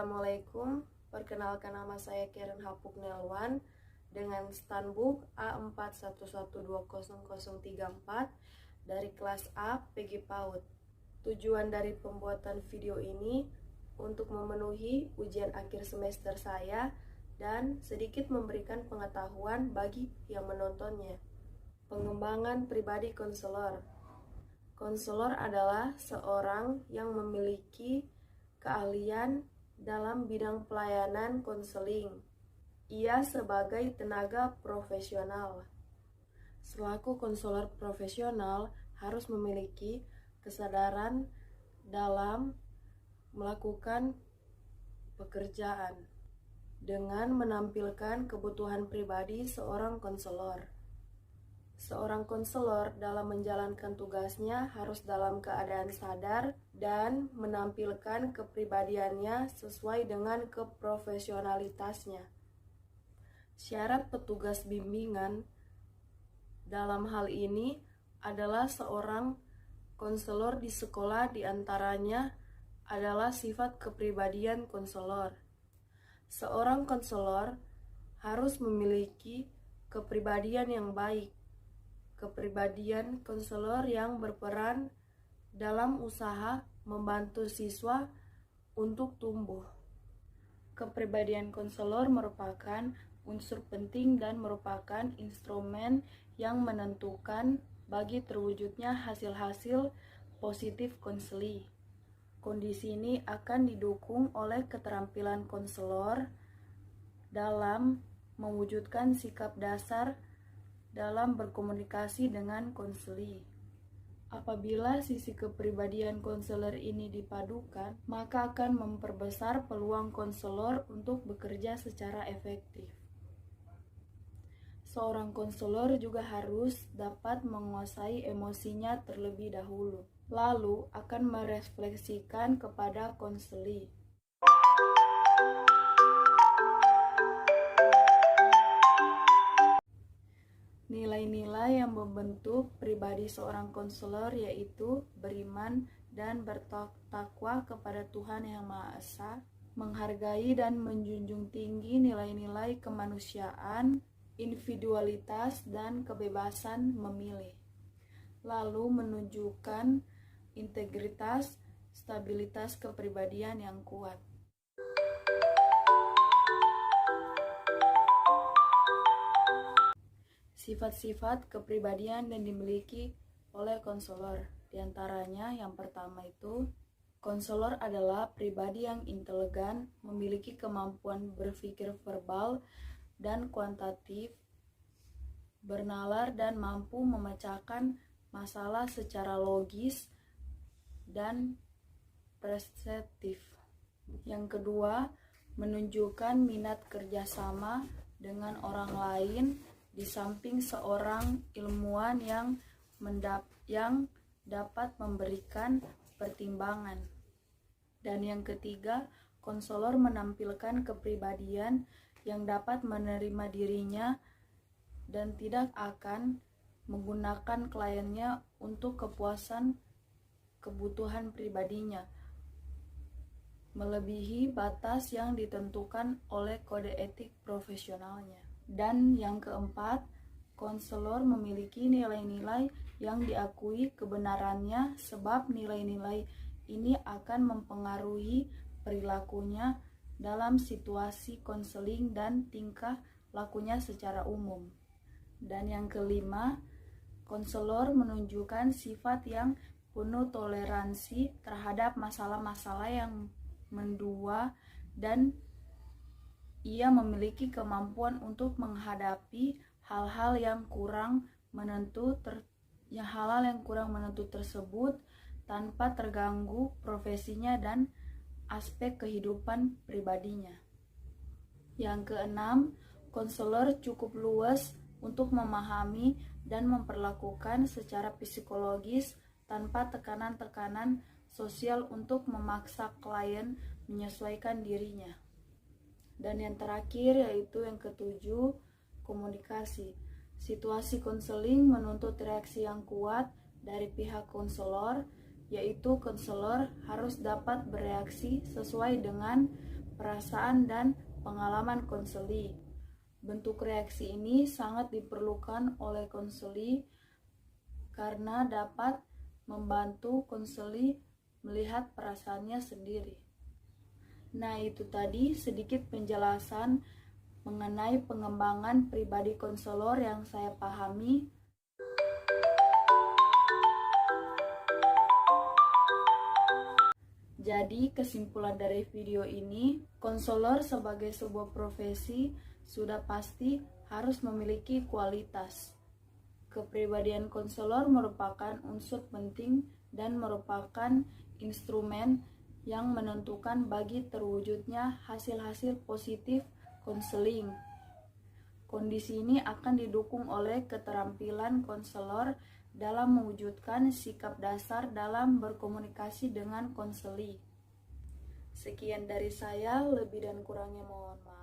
Assalamualaikum, perkenalkan nama saya Karen Hapuk Nelwan dengan Stanbook A41120034 dari kelas A PG PAUD. Tujuan dari pembuatan video ini untuk memenuhi ujian akhir semester saya dan sedikit memberikan pengetahuan bagi yang menontonnya. Pengembangan pribadi konselor. Konselor adalah seorang yang memiliki keahlian dalam bidang pelayanan konseling. Ia sebagai tenaga profesional. Selaku konselor profesional harus memiliki kesadaran dalam melakukan pekerjaan dengan menampilkan kebutuhan pribadi seorang konselor. Seorang konselor dalam menjalankan tugasnya harus dalam keadaan sadar dan menampilkan kepribadiannya sesuai dengan keprofesionalitasnya. Syarat petugas bimbingan dalam hal ini adalah seorang konselor di sekolah diantaranya adalah sifat kepribadian konselor. Seorang konselor harus memiliki kepribadian yang baik. Kepribadian konselor yang berperan dalam usaha membantu siswa untuk tumbuh. Kepribadian konselor merupakan unsur penting dan merupakan instrumen yang menentukan bagi terwujudnya hasil-hasil positif konseling. Kondisi ini akan didukung oleh keterampilan konselor dalam mewujudkan sikap dasar dalam berkomunikasi dengan konseli. Apabila sisi kepribadian konselor ini dipadukan, maka akan memperbesar peluang konselor untuk bekerja secara efektif. Seorang konselor juga harus dapat menguasai emosinya terlebih dahulu, lalu akan merefleksikan kepada konseli. Nilai-nilai yang membentuk pribadi seorang konselor yaitu beriman dan bertakwa kepada Tuhan Yang Maha Esa, menghargai dan menjunjung tinggi nilai-nilai kemanusiaan, individualitas, dan kebebasan memilih, lalu menunjukkan integritas, stabilitas kepribadian yang kuat. Sifat-sifat kepribadian yang dimiliki oleh konselor. Di antaranya yang pertama itu, konselor adalah pribadi yang intelijen, memiliki kemampuan berpikir verbal dan kuantitatif, bernalar dan mampu memecahkan masalah secara logis dan perspektif. Yang kedua, menunjukkan minat kerjasama dengan orang lain, di samping seorang ilmuwan yang dapat memberikan pertimbangan. Dan yang ketiga, konselor menampilkan kepribadian yang dapat menerima dirinya dan tidak akan menggunakan kliennya untuk kepuasan kebutuhan pribadinya, melebihi batas yang ditentukan oleh kode etik profesionalnya. Dan yang keempat, konselor memiliki nilai-nilai yang diakui kebenarannya, sebab nilai-nilai ini akan mempengaruhi perilakunya dalam situasi konseling dan tingkah lakunya secara umum. Dan yang kelima, konselor menunjukkan sifat yang penuh toleransi terhadap masalah-masalah yang mendua dan ia memiliki kemampuan untuk menghadapi hal-hal yang kurang menentu tersebut tanpa terganggu profesinya dan aspek kehidupan pribadinya. Yang keenam, konselor cukup luas untuk memahami dan memperlakukan secara psikologis tanpa tekanan-tekanan sosial untuk memaksa klien menyesuaikan dirinya. Dan yang terakhir yaitu yang ketujuh, komunikasi. Situasi konseling menuntut reaksi yang kuat dari pihak konselor, yaitu konselor harus dapat bereaksi sesuai dengan perasaan, dan pengalaman konseli. Bentuk reaksi ini sangat diperlukan oleh konseli karena dapat membantu konseli melihat perasaannya sendiri. Nah, itu tadi sedikit penjelasan mengenai pengembangan pribadi konselor yang saya pahami. Jadi, kesimpulan dari video ini, konselor sebagai sebuah profesi sudah pasti harus memiliki kualitas. Kepribadian konselor merupakan unsur penting dan merupakan instrumen yang menentukan bagi terwujudnya hasil-hasil positif konseling. Kondisi ini akan didukung oleh keterampilan konselor dalam mewujudkan sikap dasar dalam berkomunikasi dengan konseli. Sekian dari saya, lebih dan kurangnya mohon maaf.